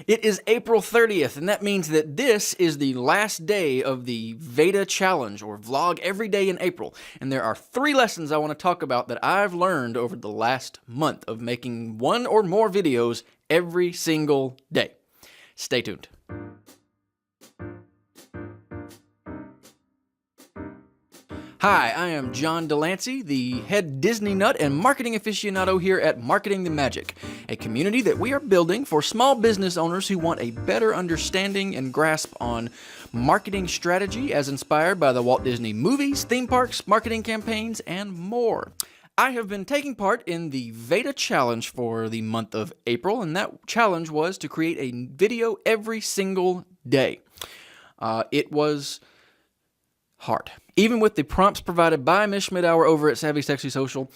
It is April 30th, and that means that this is the last day of the VEDA Challenge, or Vlog Every Day in April. And there are 3 lessons I want to talk about that I've learned over the last month of making 1 or more videos every single day. Stay tuned. Hi, I am John Delancey, the head Disney nut and marketing aficionado here at Marketing the Magic, a community that we are building for small business owners who want a better understanding and grasp on marketing strategy as inspired by the Walt Disney movies, theme parks, marketing campaigns, and more. I have been taking part in the VEDA Challenge for the month of April, and that challenge was to create a video every single day. It was hard. Even with the prompts provided by Ms. Schmidauer over at Savvy Sexy Social,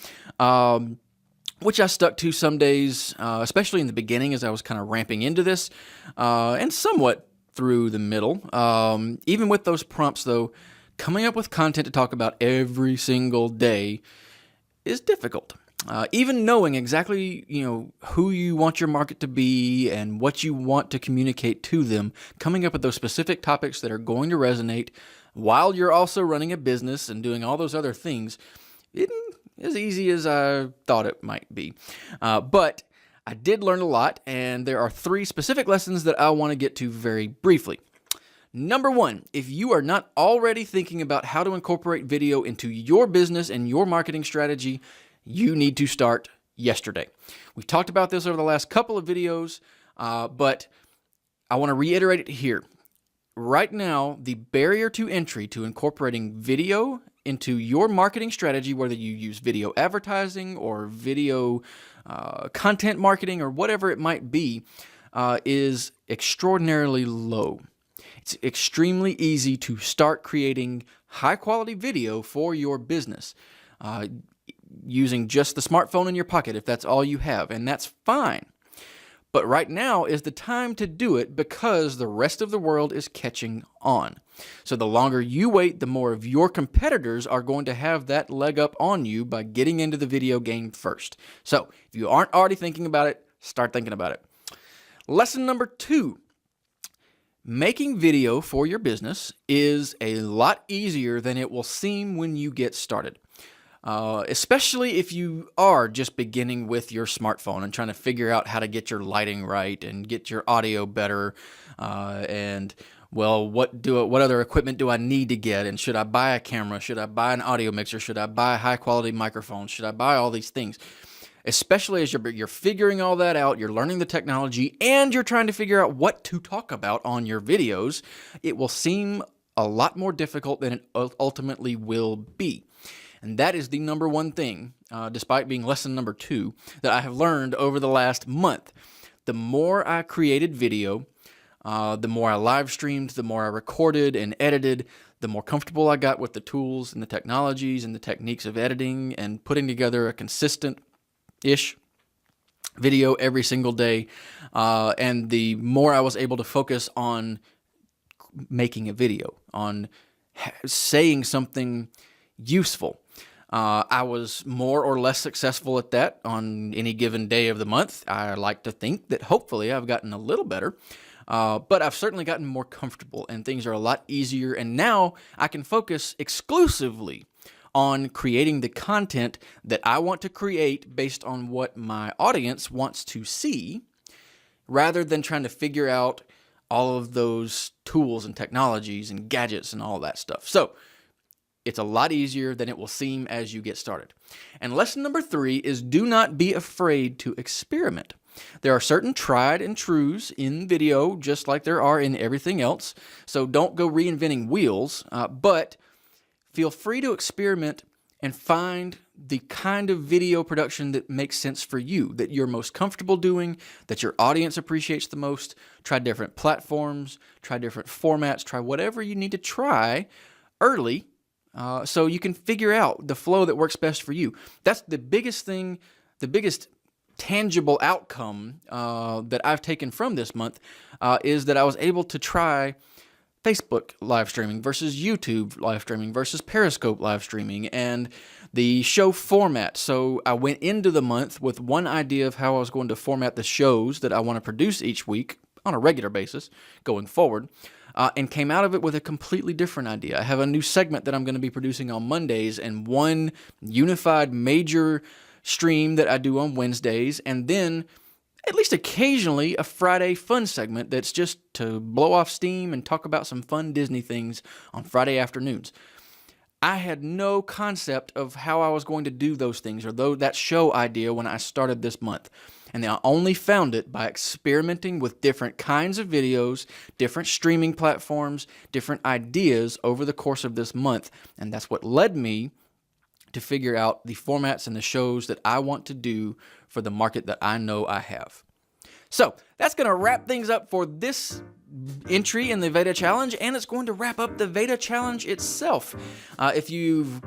which I stuck to some days, especially in the beginning as I was kind of ramping into this, and somewhat through the middle. Even with those prompts, though, coming up with content to talk about every single day is difficult. Even knowing exactly, who you want your market to be and what you want to communicate to them, coming up with those specific topics that are going to resonate while you're also running a business and doing all those other things, isn't as easy as I thought it might be. But I did learn a lot, and there are 3 specific lessons that I want to get to very briefly. Number 1, if you are not already thinking about how to incorporate video into your business and your marketing strategy, you need to start yesterday. We've talked about this over the last couple of videos, but I want to reiterate it here. Right now, the barrier to entry to incorporating video into your marketing strategy, whether you use video advertising or video content marketing or whatever it might be, is extraordinarily low. It's extremely easy to start creating high-quality video for your business using just the smartphone in your pocket if that's all you have, and that's fine. But right now is the time to do it because the rest of the world is catching on. So the longer you wait, the more of your competitors are going to have that leg up on you by getting into the video game first. So if you aren't already thinking about it, start thinking about it. Lesson number 2. Making video for your business is a lot easier than it will seem when you get started. Especially if you are just beginning with your smartphone and trying to figure out how to get your lighting right and get your audio better, what other equipment do I need to get, and should I buy a camera, should I buy an audio mixer, should I buy a high quality microphone, should I buy all these things? Especially as you're figuring all that out, you're learning the technology, and you're trying to figure out what to talk about on your videos, it will seem a lot more difficult than it ultimately will be. And that is the number 1 thing, despite being lesson number 2, that I have learned over the last month. The more I created video, the more I live streamed, the more I recorded and edited, the more comfortable I got with the tools and the technologies and the techniques of editing and putting together a consistent-ish video every single day. And the more I was able to focus on making a video, on saying something useful. I was more or less successful at that on any given day of the month. I like to think that hopefully I've gotten a little better, but I've certainly gotten more comfortable and things are a lot easier. And now I can focus exclusively on creating the content that I want to create based on what my audience wants to see, rather than trying to figure out all of those tools and technologies and gadgets and all that stuff. So it's a lot easier than it will seem as you get started. And lesson number 3 is do not be afraid to experiment. There are certain tried and trues in video, just like there are in everything else. So don't go reinventing wheels, but feel free to experiment and find the kind of video production that makes sense for you, that you're most comfortable doing, that your audience appreciates the most. Try different platforms, try different formats, try whatever you need to try early, so you can figure out the flow that works best for you. That's the biggest thing, the biggest tangible outcome that I've taken from this month is that I was able to try Facebook live streaming versus YouTube live streaming versus Periscope live streaming and the show format. So I went into the month with one idea of how I was going to format the shows that I want to produce each week on a regular basis going forward, and came out of it with a completely different idea. I have a new segment that I'm going to be producing on Mondays and one unified major stream that I do on Wednesdays, and then at least occasionally a Friday fun segment that's just to blow off steam and talk about some fun Disney things on Friday afternoons. I had no concept of how I was going to do those things or that show idea when I started this month. And I only found it by experimenting with different kinds of videos, different streaming platforms, different ideas over the course of this month. And that's what led me to figure out the formats and the shows that I want to do for the market that I know I have. So that's going to wrap things up for this entry in the VEDA Challenge, and it's going to wrap up the VEDA Challenge itself. If you've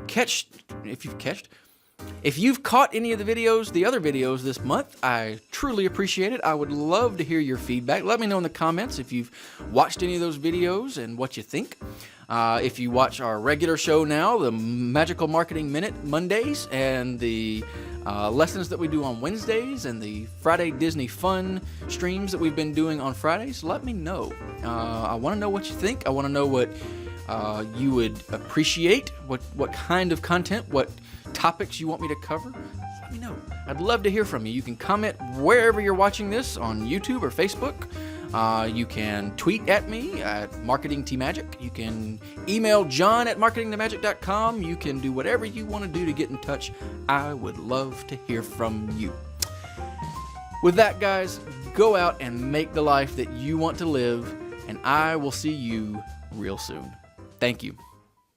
caught any of the other videos this month, I truly appreciate it. I would love to hear your feedback. Let me know in the comments if you've watched any of those videos and what you think. If you watch our regular show now, the Magical Marketing Minute Mondays, and the lessons that we do on Wednesdays, and the Friday Disney Fun streams that we've been doing on Fridays, let me know. I want to know what you think. I want to know what you would appreciate, what kind of content, what topics you want me to cover. Let me know. I'd love to hear from you. You can comment wherever you're watching this, on YouTube or Facebook. You can tweet at me at MarketingTMagic. You can email John at marketingthemagic.com. You can do whatever you want to do to get in touch. I would love to hear from you. With that, guys, go out and make the life that you want to live, and I will see you real soon. Thank you.